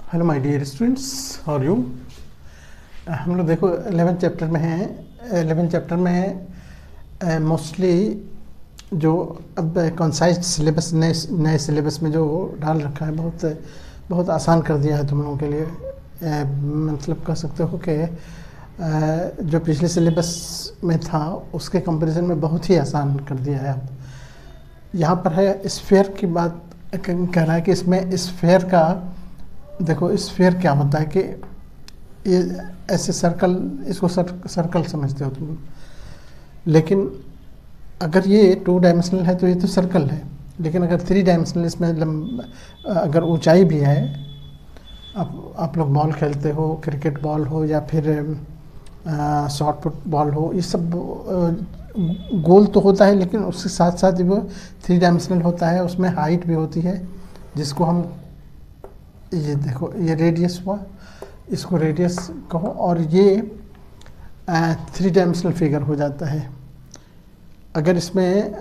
Hello my dear students, how are you. हम लोग देखो 11th चैप्टर में हैं। 11th चैप्टर में मोस्टली जो अब कंसाइज सिलेबस नए सिलेबस में जो डाल रखा है, बहुत आसान कर दिया है तुम लोगों के लिए। मतलब कह सकते हो कि जो पिछले सिलेबस में था उसके कंपैरिजन में बहुत ही आसान कर दिया है। अब यहाँ पर है स्फीयर की बात, कह रहा है कि इसमें स्फीयर का देखो, स्फीयर क्या होता है कि ये ऐसे सर्कल, इसको सर्कल समझते हो तुम, लेकिन अगर ये 2 डायमेंशनल है तो ये तो सर्कल है, लेकिन अगर 3 डायमेंशनल इसमें अगर ऊंचाई भी है, आप लोग बॉल खेलते हो, क्रिकेट बॉल हो या फिर शॉर्ट पुट बॉल हो, ये सब गोल तो होता है, लेकिन उसके साथ साथ वो 3 डायमेंशनल होता है, उसमें हाइट भी होती है, जिसको हम ये देखो, ये रेडियस हुआ, इसको रेडियस कहो, और ये 3 डायमेंशनल फिगर हो जाता है। अगर इसमें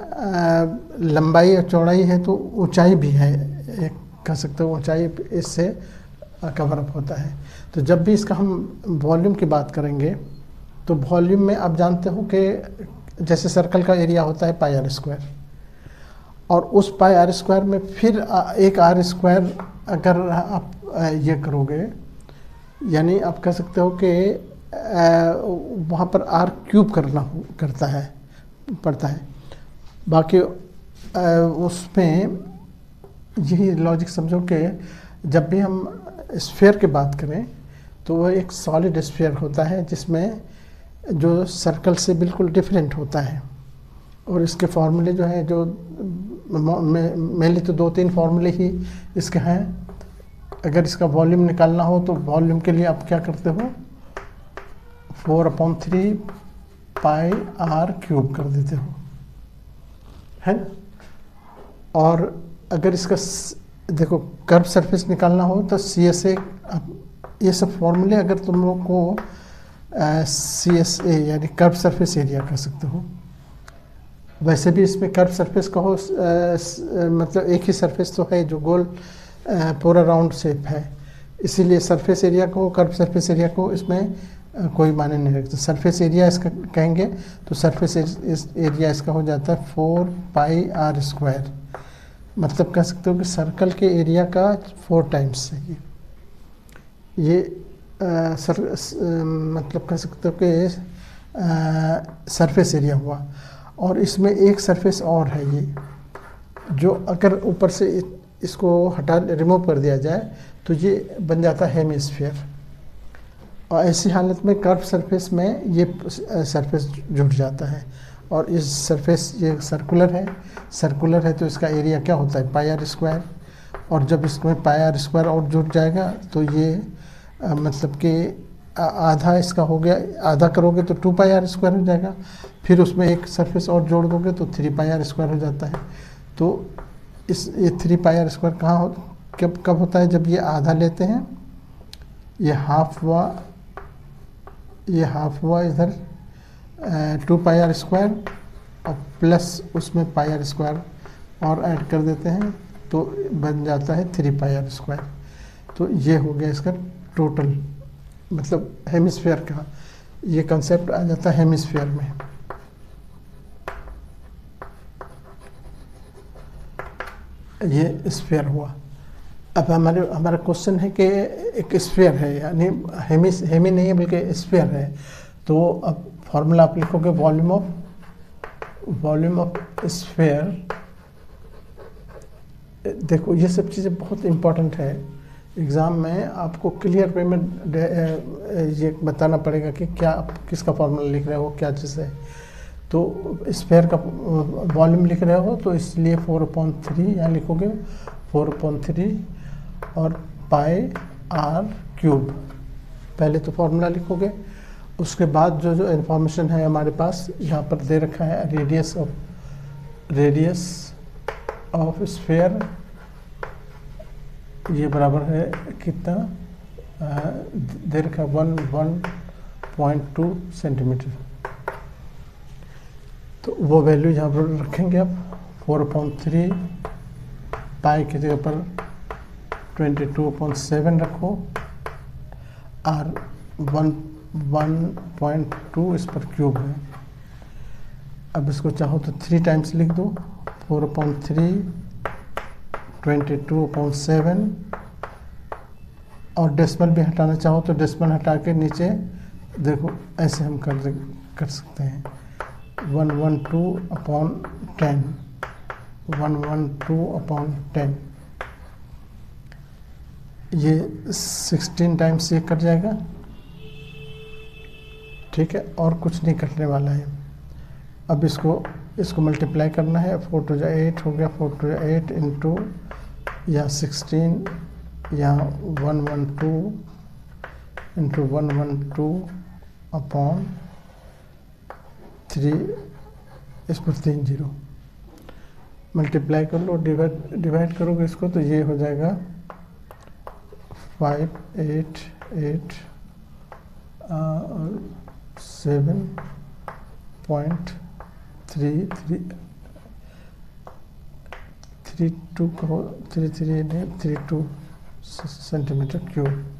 लंबाई और चौड़ाई है तो ऊंचाई भी है, एक कह सकते हो ऊंचाई इससे कवर अप होता है। तो जब भी इसका हम वॉल्यूम की बात करेंगे तो वॉल्यूम में आप जानते हो कि जैसे सर्कल का एरिया होता है पाई आर स्क्वायर, और उस पाई आर स्क्वायर में फिर एक आर स्क्वायर अगर आप ये करोगे, यानी आप कह सकते हो कि वहाँ पर आर क्यूब पड़ता है। बाकी उसमें यही लॉजिक समझो कि जब भी हम स्फीयर की बात करें तो वह एक सॉलिड स्फीयर होता है, जिसमें जो सर्कल से बिल्कुल डिफरेंट होता है। और इसके फॉर्मूले जो है, जो मेनली तो 2-3 फॉर्मूले ही इसके हैं। अगर इसका वॉल्यूम निकालना हो तो वॉल्यूम के लिए आप क्या करते हो, 4/3 पाई आर क्यूब कर देते हो, है ना। और अगर इसका देखो कर्व सरफेस निकालना हो तो CSA, ये सब फॉर्मूले अगर तुम लोग को CSA यानी कर्व सरफेस एरिया कह सकते हो। वैसे भी इसमें कर्व सरफेस कहो, मतलब एक ही सरफेस तो है जो गोल पूरा राउंड शेप है, इसीलिए सरफेस एरिया को, कर्व सरफेस एरिया को इसमें कोई मायने नहीं रखता। सरफेस एरिया इसका कहेंगे तो सरफेस एरिया इसका हो जाता है 4 पाई आर स्क्वायर। मतलब कह सकते हो कि सर्कल के एरिया का 4 टाइम्स है ये मतलब कह सकते हो कि सरफेस एरिया हुआ। और इसमें एक सरफेस और है ये, जो अगर ऊपर से इसको रिमूव कर दिया जाए तो ये बन जाता है हेमिस्फीयर। और ऐसी हालत में कर्व सरफेस में ये सरफेस जुड़ जाता है, और इस सरफेस ये सर्कुलर है तो इसका एरिया क्या होता है, पाई आर स्क्वायर। और जब इसमें पाई आर स्क्वायर और जुड़ जाएगा तो ये मतलब कि आधा इसका हो गया, आधा करोगे तो 2 पाई आर स्क्वायर हो जाएगा, फिर उसमें एक सरफेस और जोड़ दोगे तो 3 पाई आर स्क्वायर हो जाता है। तो ये 3 पाई आर स्क्वायर कब होता है, जब ये आधा लेते हैं, ये हाफ हुआ इधर 2 पाई आर स्क्वायर, और प्लस उसमें पाई आर स्क्वायर और ऐड कर देते हैं तो बन जाता है 3 पाई आर स्क्वायर। तो ये हो गया इसका टोटल, मतलब हेमिस्फीयर का ये कंसेप्ट आ जाता है हेमिस्फीयर में। ये स्फीयर हुआ। अब हमारा क्वेश्चन है कि एक स्फीयर है, यानी हेमी नहीं है बल्कि स्फीयर है, तो अब फॉर्मूला आप लिखोगे वॉल्यूम ऑफ स्फीयर। देखो ये सब चीज़ें बहुत इम्पोर्टेंट है, एग्ज़ाम में आपको क्लियर वे में ये बताना पड़ेगा कि क्या किसका फॉर्मूला लिख रहे हो, क्या चीज़ है। तो स्फीयर का वॉल्यूम लिख रहे हो तो इसलिए 4/3 यहाँ लिखोगे, 4/3 और पाई आर क्यूब। पहले तो फॉर्मूला लिखोगे, उसके बाद जो इन्फॉर्मेशन है हमारे पास यहाँ पर दे रखा है, रेडियस ऑफ स्फीयर, ये बराबर है कितना, दे रखा है 1.2 सेंटीमीटर। तो वो वैल्यू यहाँ पर रखेंगे आप, 4/3 पाई की जगह पर 22/7 रखो और 1.2 इस पर क्यूब है। अब इसको चाहो तो 3 टाइम्स लिख दो, 4/3 22/7, और डेसिमल भी हटाना चाहो तो डेसिमल हटा के नीचे देखो ऐसे हम कर सकते हैं 112/10, 112/10, ये 16 टाइम्स ये कट जाएगा। ठीक है, और कुछ नहीं कटने वाला है। अब इसको मल्टीप्लाई करना है, 4 2 8 हो गया, 4 2 8 इंटू यहाँ 16, यहाँ 112 इंटू 112/3, इस पर 3 0 मल्टीप्लाई कर लो, डिवाइड करोगे इसको तो ये हो जाएगा 588.32 सेंटीमीटर क्यूब।